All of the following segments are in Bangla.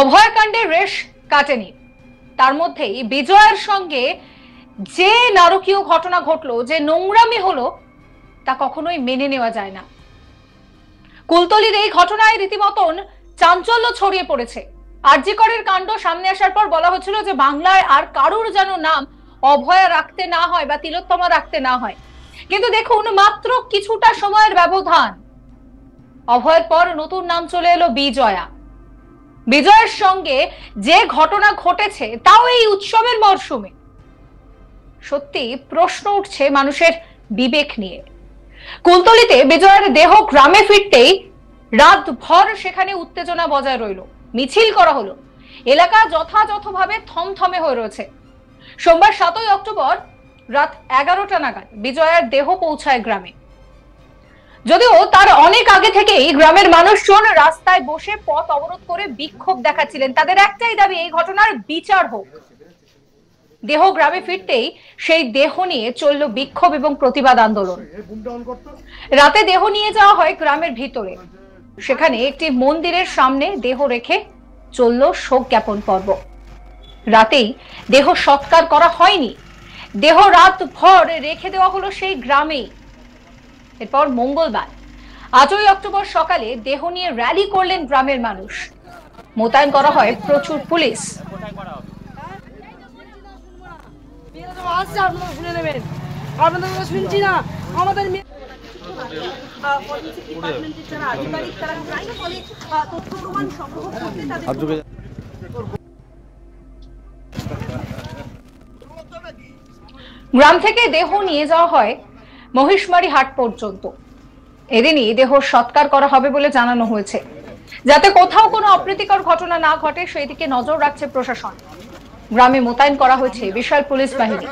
অভয়াকাণ্ডের রেশ কাটেনি, তার মধ্যেই বিজয়ের সঙ্গে যে নারকীয় ঘটনা ঘটলো, যে নোংরামি হলো, তা কখনোই মেনে নেওয়া যায় না। কুলতলির এই ঘটনায় রীতিমতন চাঞ্চল্য ছড়িয়ে পড়েছে। আরজি করের কাণ্ড সামনে আসার পর বলা হচ্ছিল যে বাংলায় আর কারুর যেন নাম অভয়া রাখতে না হয় বা তিলোত্তমা রাখতে না হয়, কিন্তু দেখুন মাত্র কিছুটা সময়ের ব্যবধান, অভয়ের পর নতুন নাম চলে এলো বিজয়া। বিজয়ের সঙ্গে যে ঘটনা ঘটেছে তাও এই উৎসবের মরশুমে, সত্যি প্রশ্ন উঠছে মানুষের বিবেক নিয়ে। কুলতলিতে বিজয়ের দেহ গ্রামে ফিরতেই রাতভর সেখানে উত্তেজনা বজায় রইল, মিছিল করা হলো, এলাকা যথাযথভাবে থমথমে হয়ে রয়েছে। সোমবার 7ই অক্টোবর রাত 11টা নাগাদ বিজয়ের দেহ পৌঁছায় গ্রামে। যদিও তার অনেক আগে থেকেই গ্রামের মানুষজন রাস্তায় বসে পথ অবরোধ করে বিক্ষোভ দেখাচ্ছিলেন। তাদের একটাই দাবি, এই ঘটনার বিচার হোক। দেহ গ্রামে ফিরতেই সেই দেহ নিয়ে চলল বিক্ষোভ এবং প্রতিবাদ আন্দোলন। রাতে দেহ নিয়ে যাওয়া হয় গ্রামের ভিতরে, সেখানে একটি মন্দিরের সামনে দেহ রেখে চলল শোক জ্ঞাপন পর্ব। রাতেই দেহ সৎকার করা হয়নি, দেহ রাত ভর রেখে দেওয়া হলো সেই গ্রামেই। এরপর মঙ্গলবার 8ই অক্টোবর সকালে দেহ নিয়ে র্যালি করলেন গ্রামের মানুষ। মোতায়েন করা হয় প্রচুর পুলিশ। গ্রাম থেকে দেহ নিয়ে যাওয়া হয় মহিষমারি হাট পর্যন্ত। এদিনই দেহ সৎকার করা হবে বলে জানানো হয়েছে, যাতে কোথাও কোনো অপ্রীতিকর ঘটনা না ঘটে সেই দিকে নজর রাখছে প্রশাসন। গ্রামে মোতায়েন করা হয়েছে বিশাল পুলিশ বাহিনী।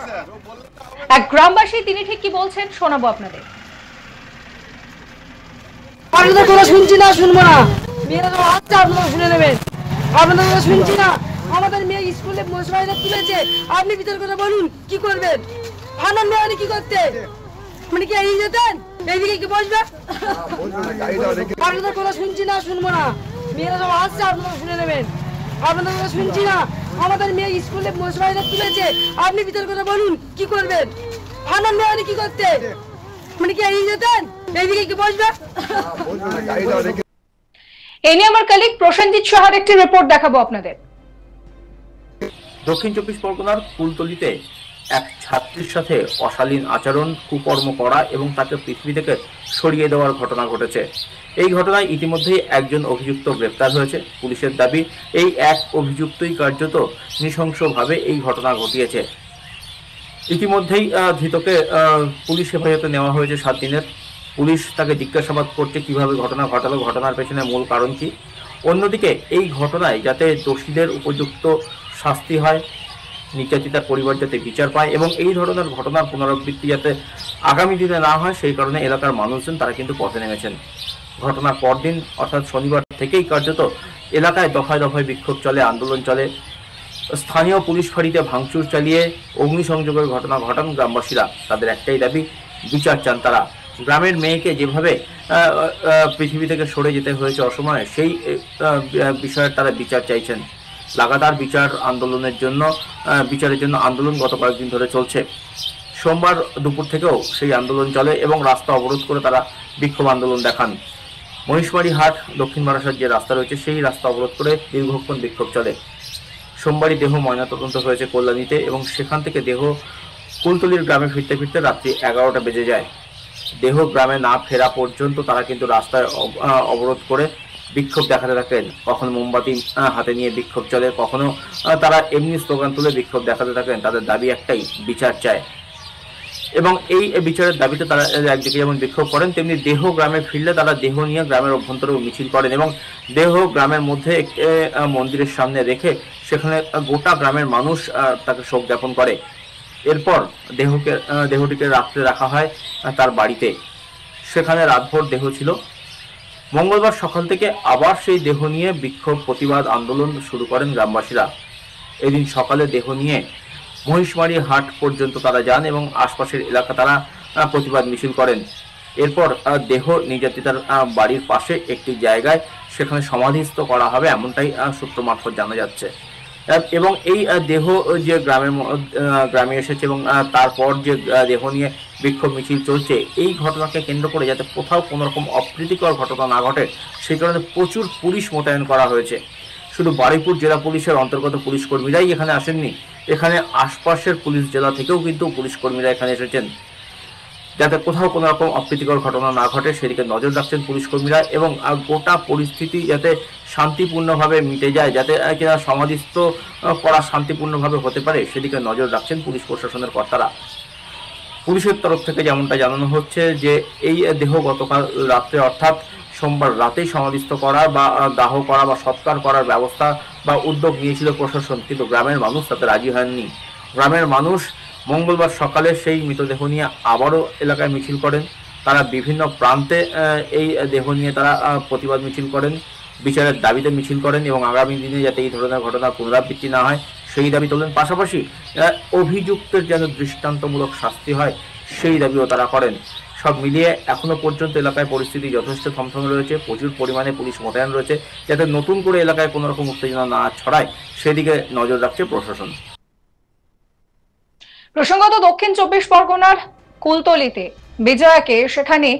এক গ্রামবাসী, তিনি ঠিক কি বলছেন শোনাবো আপনাদের। শুনছি না, শুনবো না, মেয়েরা তো আসছে, আপনারা শুনে নেবেন। আপনাদের শুনছি না, আমাদের মেয়ে স্কুলে মশাইরা তুলেছে, আপনি ভিতর করে বলুন কি করবেন? ফানান মেয়ে কি করতে, মানে কি এই যেতেন এইদিকে কি বসবে? আপনাদের কথা শুনছি না, শুনবো না, মেয়েরা তো আসছে, আপনারা শুনে নেবেন। আপনাদের কথা শুনছি না, আমাদের মেয়ে স্কুলে মশাইরা তুলেছে, আপনি ভিতর করে বলুন কি করবেন? ফানান মেয়ে কি করতে, মানে কি এই যেতেন এইদিকে কি বসবে? এই নিয়ে আমার কলিগ প্রসেনজিৎ সাহার একটি রিপোর্ট দেখাবো আপনাদের। দক্ষিণ 24 পরগনার কুলতলিতে এক ছাত্রীর সাথে অশালীন আচরণ, কুকর্ম করা এবং তাকে পৃথিবী থেকে সরিয়ে দেওয়ার ঘটনা ঘটেছে। এই ঘটনায় ইতিমধ্যেই একজন অভিযুক্ত গ্রেপ্তার হয়েছে। পুলিশের দাবি, এই এক অভিযুক্তই কার্যত নৃশংসভাবে এই ঘটনা ঘটিয়েছে। ইতিমধ্যেই ধৃতকে পুলিশ হেফাজতে নেওয়া হয়েছে 7 দিনের। পুলিশ তাকে জিজ্ঞাসাবাদ করছে কিভাবে ঘটনা ঘটালো, ঘটনার পেছনে মূল কারণ কি। অন্যদিকে এই ঘটনায় যাতে দোষীদের উপযুক্ত শাস্তি হয়, নির্যাতিতার পরিবার যাতে বিচার পায় এবং এই ধরনের ঘটনার পুনরাবৃত্তি যাতে আগামী দিনে না হয়, সেই কারণে এলাকার মানুষজন তারা কিন্তু পথে নেমেছেন। ঘটনার পরদিন অর্থাৎ শনিবার থেকেই কার্যত এলাকায় দফায় দফায় বিক্ষোভ চলে, আন্দোলন চলে। স্থানীয় পুলিশ ফাঁড়িতে ভাঙচুর চালিয়ে অগ্নিসংযোগের ঘটনা ঘটান গ্রামবাসীরা। তাদের একটাই দাবি, বিচার চান তারা। গ্রামের মেয়েকে যেভাবে পৃথিবী থেকে সরে যেতে হয়েছে অসময়ে, সেই বিষয়ে তারা বিচার চাইছেন। লাগাতার বিচারের জন্য আন্দোলন গত কয়েকদিন ধরে চলছে। সোমবার দুপুর থেকেও সেই আন্দোলন চলে এবং রাস্তা অবরোধ করে তারা বিক্ষোভ আন্দোলন দেখান। মহিষমারি হাট দক্ষিণ বারাসাত যে রাস্তা রয়েছে, সেই রাস্তা অবরোধ করে দীর্ঘক্ষণ বিক্ষোভ চলে। সোমবারই দেহ ময়নাতদন্ত হয়েছে কল্যাণীতে এবং সেখান থেকে দেহ কুলতলির গ্রামে ফিরতে ফিরতে রাত্রি 11টা বেজে যায়। দেহ গ্রামে না ফেরা পর্যন্ত তারা কিন্তু রাস্তায় অবরোধ করে বিক্ষোভ দেখাতে থাকেন। কখনো মোমবাতি হাতে নিয়ে বিক্ষোভ চলে, কখনো তারা এমনি স্লোগান তুলে বিক্ষোভ দেখাতে থাকেন। তাদের দাবি একটাই, বিচার চায়। এবং এই বিচারের দাবিতে তারা একদিকে যেমন বিক্ষোভ করেন, তেমনি দেহ গ্রামে ফিরলে তারা দেহ নিয়ে গ্রামের অভ্যন্তরে মিছিল করেন এবং দেহ গ্রামের মধ্যে মন্দিরের সামনে রেখে সেখানে গোটা গ্রামের মানুষ তাকে শোক জ্ঞাপন করে। এরপর দেহটিকে রাত্রে রাখা হয় তার বাড়িতে, সেখানে রাতভর দেহ ছিল। মঙ্গলবার সকাল থেকে আবার সেই দেহ নিয়ে বিক্ষোভ, প্রতিবাদ আন্দোলন শুরু করেন গ্রামবাসীরা। এদিন সকালে দেহ নিয়ে মহিষমারি হাট পর্যন্ত তারা যান এবং আশপাশের এলাকা তারা প্রতিবাদ মিছিল করেন। এরপর দেহ নির্যাতিতার বাড়ির পাশে একটি জায়গায় সেখানে সমাধিস্থ করা হবে, এমনটাই সূত্র মারফত জানা যাচ্ছে। এবং এই দেহ যে গ্রামে এসেছে এবং তারপর যে দেহ নিয়ে বিক্ষোভ মিছিল চলছে, এই ঘটনাকে কেন্দ্র করে যাতে কোথাও কোনো রকম অপ্রীতিকর ঘটনা না ঘটে সেই কারণে প্রচুর পুলিশ মোতায়েন করা হয়েছে। শুধু বারুইপুর জেলা পুলিশের অন্তর্গত পুলিশ কর্মীরাই এখানে আসেননি, এখানে আশপাশের পুলিশ জেলা থেকেও কিন্তু পুলিশ কর্মীরা এখানে এসেছেন, যাতে কোথাও কোনো রকম অপ্রীতিকর ঘটনা না ঘটে সেদিকে নজর রাখছেন পুলিশ কর্মীরা। এবং গোটা পরিস্থিতি যাতে শান্তিপূর্ণভাবে মিটে যায়, যাতে সমাধিস্থ করা শান্তিপূর্ণভাবে হতে পারে সেদিকে নজর রাখছেন পুলিশ প্রশাসনের কর্তারা। পুলিশের তরফ থেকে যেমনটা জানানো হচ্ছে যে এই দেহ গতকাল রাত্রে অর্থাৎ সোমবার রাতেই সমাধিস্থ করা বা দাহ করা বা সৎকার করার ব্যবস্থা বা উদ্যোগ নিয়েছিল প্রশাসন, কিন্তু গ্রামের মানুষ তাতে রাজি হয়নি। গ্রামের মানুষ মঙ্গলবার সকালে সেই মৃতদেহ নিয়ে আবারও এলাকায় মিছিল করেন। তারা বিভিন্ন প্রান্তে এই দেহ নিয়ে তারা প্রতিবাদ মিছিল করেন, বিচারের দাবিতে মিছিল করেন এবং আগামী দিনে যাতে এই ধরনের ঘটনা পুনরাবৃত্তি না হয় সেই দাবি তোলেন। পাশাপাশি অভিযুক্তের যেন দৃষ্টান্তমূলক শাস্তি হয় সেই দাবিও তারা করেন। সব মিলিয়ে এখনো পর্যন্ত এলাকায় পরিস্থিতি যথেষ্ট থমথমে রয়েছে, প্রচুর পরিমাণে পুলিশ মোতায়েন রয়েছে যাতে নতুন করে এলাকায় কোনো রকম উত্তেজনা না ছড়ায় সেদিকে নজর রাখছে প্রশাসন। প্রসঙ্গত দক্ষিণ 24 পরগনার কুলতলিতে বিজয়াকে সেখানে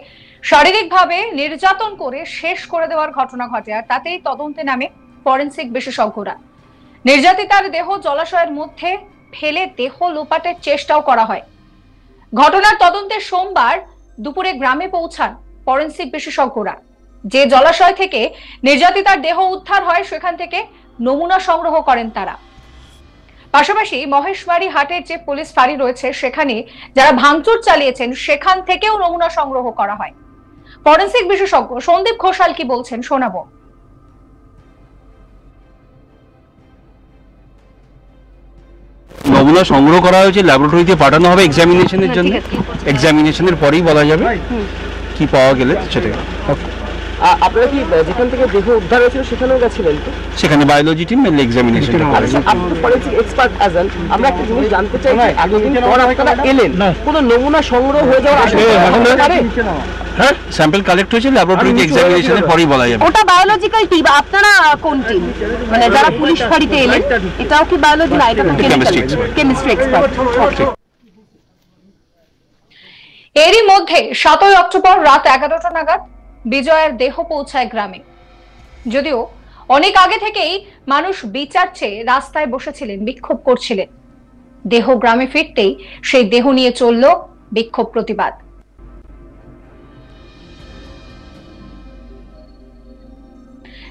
শারীরিকভাবে নির্যাতন করে শেষ করে দেওয়ার ঘটনা ঘটে, আর তাতেই তদন্তে নামে ফরেনসিক বিশেষজ্ঞরা। নির্যাতিতার দেহ জলাশয়ের মধ্যে ফেলে দেহ লোপাটের চেষ্টাও করা হয়। ঘটনার তদন্তে সোমবার দুপুরে গ্রামে পৌঁছান ফরেনসিক বিশেষজ্ঞরা। যে জলাশয় থেকে নির্যাতিতার দেহ উদ্ধার হয় সেখান থেকে নমুনা সংগ্রহ করেন তারা। পাশাপাশি মহেশবাড়ি হাটের যে পুলিশ ফাঁড়ি রয়েছে সেখানে যারা ভাঙচুর চালিয়েছেন সেখান থেকেও নমুনা সংগ্রহ করা হয়। ফরেনসিক বিশেষজ্ঞ সন্দীপ ঘোষাল কি বলছেন শোনাবো। নমুনা সংগ্রহ করা হয়েছে, ল্যাবরেটরিতে পাঠানো হবে এক্সামিনেশনের জন্য। এক্সামিনেশনের পরেই বলা যাবে কি পাওয়া গেলে সেটা। আপনারা কি যেখান থেকে দেহ উদ্ধার হয়েছিল সেখানেও গেছিলেন? তো সেখানে বায়োলজি টিম মেনলি এক্সামিনেশন। আপনি ফরেনসিক এক্সপার্ট আছেন, আমরা একটা জিনিস জানতে চাই, এতদিন পর আপনারা এলেন, কোনো নমুনা সংগ্রহ হয়ে যাওয়ার আশঙ্কা পারে? হ্যাঁ, স্যাম্পল কালেক্ট হয়েছে, ল্যাবরেটরিতে এক্সামিনেশনের পরেই বলা যাবে। ওটা বায়োলজিক্যাল টিম, আপনারা কোন টিম? মানে যারা পুলিশ ফাঁড়িতে এলেন এটাও কি বায়োলজি না, এটা কেমিস্ট্রি এক্সপার্ট? এরই মধ্যে 7 অক্টোবর রাত 11টা নাগাদ বিজয়ের দেহ পৌঁছায় গ্রামে। যদিও অনেক আগে থেকেই মানুষ বিচার চেয়ে রাস্তায় বসেছিলেন, বিক্ষোভ করছিলেন। দেহ গ্রামে ফিরতেই সেই দেহ নিয়ে চলল বিক্ষোভ প্রতিবাদ।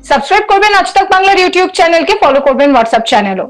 সাবস্ক্রাইব করবেন আজ তাক বাংলার ইউটিউব চ্যানেলকে, ফলো করবেন হোয়াটসঅ্যাপ চ্যানেলও।